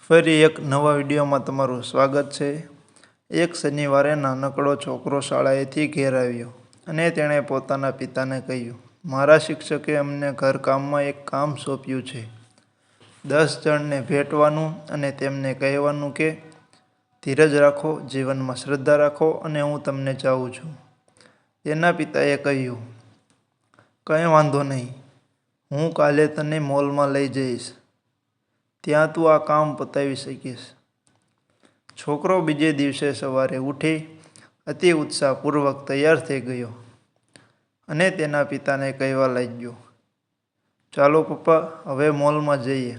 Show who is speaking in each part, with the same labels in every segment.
Speaker 1: ફરી એક નવા વિડીયોમાં તમારું સ્વાગત છે। એક શનિવારે નાનકડો છોકરો શાળાએથી ઘેર આવ્યો અને તેણે પોતાના પિતાને કહ્યું, મારા શિક્ષકે અમને ઘરકામમાં એક કામ સોંપ્યું છે। 10 જણને ભેટવાનું અને તેમને કહેવાનું કે ધીરજ રાખો, જીવનમાં શ્રદ્ધા રાખો અને હું તમને ચાહું છું। તેના પિતાએ કહ્યું, કંઈ વાંધો નહીં, હું કાલે તને મોલમાં લઈ જઈશ, ત્યાં તું આ કામ પતાવી શકીશ। છોકરો બીજે દિવસે સવારે ઉઠી અતિ ઉત્સાહપૂર્વક તૈયાર થઈ ગયો અને તેના પિતાને કહેવા લાગ્યો, ચાલો પપ્પા, હવે મોલમાં જઈએ।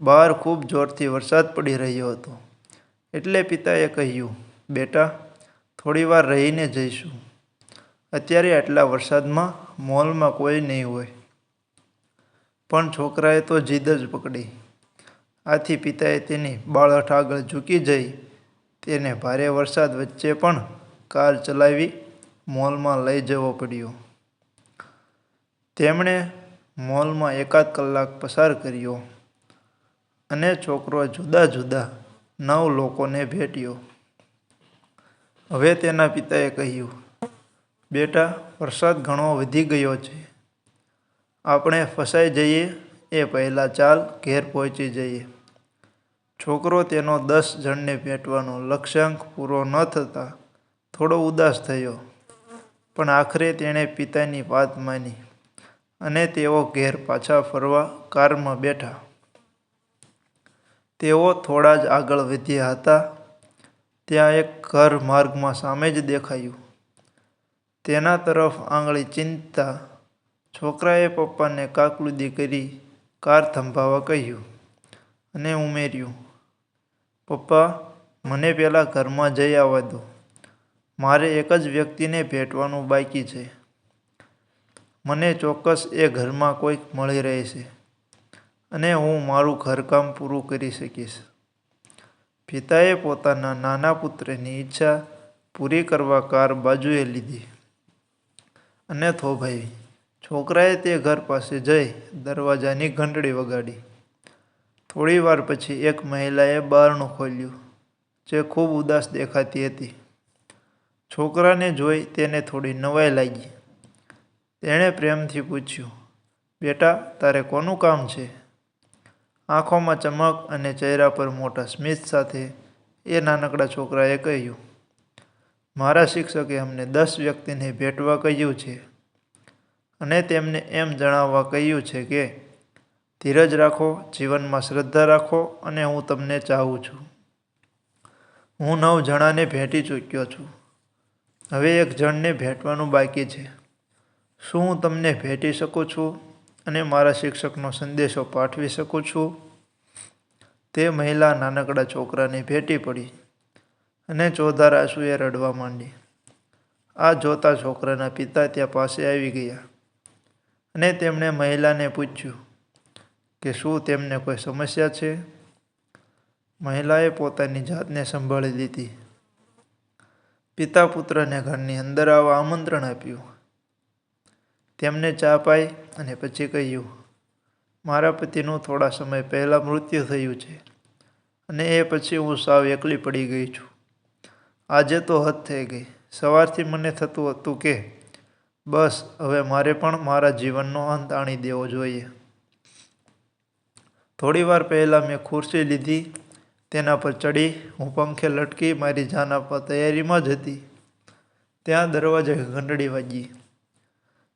Speaker 1: બહાર ખૂબ જોરથી વરસાદ પડી રહ્યો હતો એટલે પિતાએ કહ્યું, બેટા, થોડી વાર રહીને જઈશું, અત્યારે આટલા વરસાદમાં મોલમાં કોઈ નહીં હોય। પણ છોકરાએ તો જીદ જ પકડી। આથી પિતાએ તેની બાળહઠ આગળ ઝૂકી જઈ તેને ભારે વરસાદ વચ્ચે પણ કાર ચલાવી મોલમાં લઈ જવો પડ્યો। તેમણે મોલમાં એકાદ કલાક પસાર કર્યો અને છોકરો જુદા જુદા 9 લોકોને ભેટ્યો। હવે તેના પિતાએ કહ્યું, બેટા, વરસાદ ઘણો વધી ગયો છે, આપણે ફસાઈ જઈએ એ પહેલાં ચાલ ઘેર પહોંચી જઈએ। છોકરો તેનો 10 જણને ભેટવાનો લક્ષ્યાંક પૂરો ન થતાં થોડો ઉદાસ થયો, પણ આખરે તેણે પિતાની વાત માની અને તેઓ ઘેર પાછા ફરવા કારમાં બેઠા। તેઓ થોડા જ આગળ વધ્યા હતા ત્યાં એક ઘર માર્ગમાં સામે જ દેખાયું। તેના તરફ આંગળી ચીંધતા છોકરાએ પપ્પાને કાકલુદી કરી કાર થંભાવવા કહ્યું અને ઉમેર્યું, પપ્પા, મને પહેલાં ઘરમાં જઈ આવવા દો, મારે એક જ વ્યક્તિને ભેટવાનું બાકી છે, મને ચોક્કસ એ ઘરમાં કોઈક મળી રહેશે અને હું મારું ઘરકામ પૂરું કરી શકીશ। પિતાએ પોતાના નાના પુત્રની ઈચ્છા પૂરી કરવા કાર બાજુએ લીધી અને થોભાવી। છોકરાએ તે ઘર પાસે જઈ દરવાજાની ઘંટડી વગાડી। થોડી વાર પછી એક મહિલાએ બારણું ખોલ્યું, જે ખૂબ ઉદાસ દેખાતી હતી। છોકરાને જોઈ તેને થોડી નવાઈ લાગી। તેણે પ્રેમથી પૂછ્યું, બેટા, તારે કોનું કામ છે? આંખોમાં ચમક અને ચહેરા પર મોટા સ્મિત સાથે એ નાનકડા છોકરાએ કહ્યું, મારા શિક્ષકે અમને 10 વ્યક્તિને ભેટવા કહ્યું છે અને તેમને એમ જણાવવા કહ્યું છે કે ધીરજ રાખો, જીવનમાં શ્રદ્ધા રાખો અને હું તમને ચાહું છું। હું 9 જણાને ભેટી ચૂક્યો છું, હવે એક જણને ભેટવાનું બાકી છે। શું હું તમને ભેટી શકું છું અને મારા શિક્ષકનો સંદેશો પાઠવી શકું છું? તે મહિલા નાનકડા છોકરાને ભેટી પડી અને ચોધાર આંસુએ રડવા માંડી। આ જોતા છોકરાના પિતા ત્યાં પાસે આવી ગયા અને તેમણે મહિલાને પૂછ્યું કે શું તેમને કોઈ સમસ્યા છે? મહિલાએ પોતાની જાતને સંભાળી લીધી। પિતા પુત્રને ઘરની અંદર આવવા આમંત્રણ આપ્યું, તેમને ચા પાઈ અને પછી કહ્યું, મારા પતિનું થોડા સમય પહેલાં મૃત્યુ થયું છે અને એ પછી હું સાવ એકલી પડી ગઈ છું। આજે તો હદ થઈ ગઈ। સવારથી મને થતું હતું કે બસ હવે મારે પણ મારા જીવનનો અંત આણી દેવો જોઈએ। થોડી વાર પહેલાં મેં ખુરશી લીધી, તેના પર ચડી હું પંખે લટકી મારી જાન આપવા તૈયારીમાં જ હતી, ત્યાં દરવાજે ઘંટડી વાગી।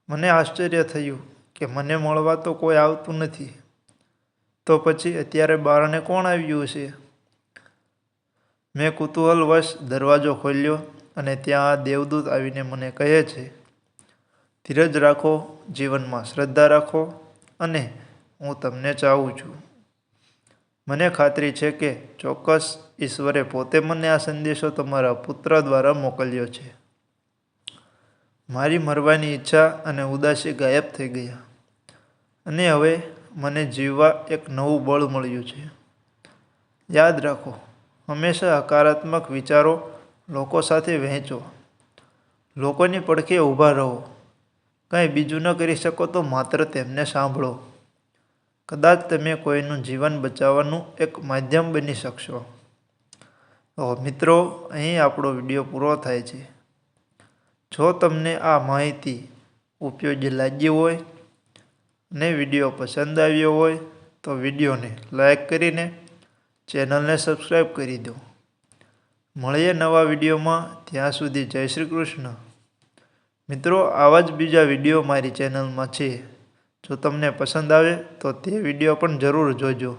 Speaker 1: મને આશ્ચર્ય થયું કે મને મળવા તો કોઈ આવતું નથી, તો પછી અત્યારે બારણે કોણ આવ્યું હશે? મેં કુતૂહલવશ દરવાજો ખોલ્યો અને ત્યાં આ દેવદૂત આવીને મને કહે છે, ધીરજ રાખો, જીવનમાં શ્રદ્ધા રાખો અને હું તમને ચાહું છું। મને ખાતરી છે કે ચોક્કસ ઈશ્વરે પોતે મને આ સંદેશો તમારા પુત્ર દ્વારા મોકલ્યો છે। મારી મરવાની ઈચ્છા અને ઉદાસી ગાયબ થઈ ગયા અને હવે મને જીવવા એક નવું બળ મળ્યું છે। યાદ રાખો, હંમેશા હકારાત્મક વિચારો લોકો સાથે વહેંચો, લોકોની પડખે ઊભા રહો, કંઈ બીજું ન કરી શકો તો માત્ર તેમને સાંભળો। કદાચ તમે કોઈનું જીવન બચાવવાનું એક માધ્યમ બની શકશો. તો મિત્રો, અહીં આપણો વિડીયો પૂરો થાય છે. જો તમને આ માહિતી ઉપયોગી લાગી હોય અને વિડીયો પસંદ આવ્યો હોય તો વિડીયોને લાઈક કરીને ચેનલને સબસ્ક્રાઈબ કરી દો. મળીએ નવા વિડીયોમાં. ત્યાં સુધી જય શ્રી કૃષ્ણ. મિત્રો, આવા જ બીજા વિડીયો મારી ચેનલમાં છે. જો તમને પસંદ આવે તો તે વિડીયો પણ જરૂર જોજો.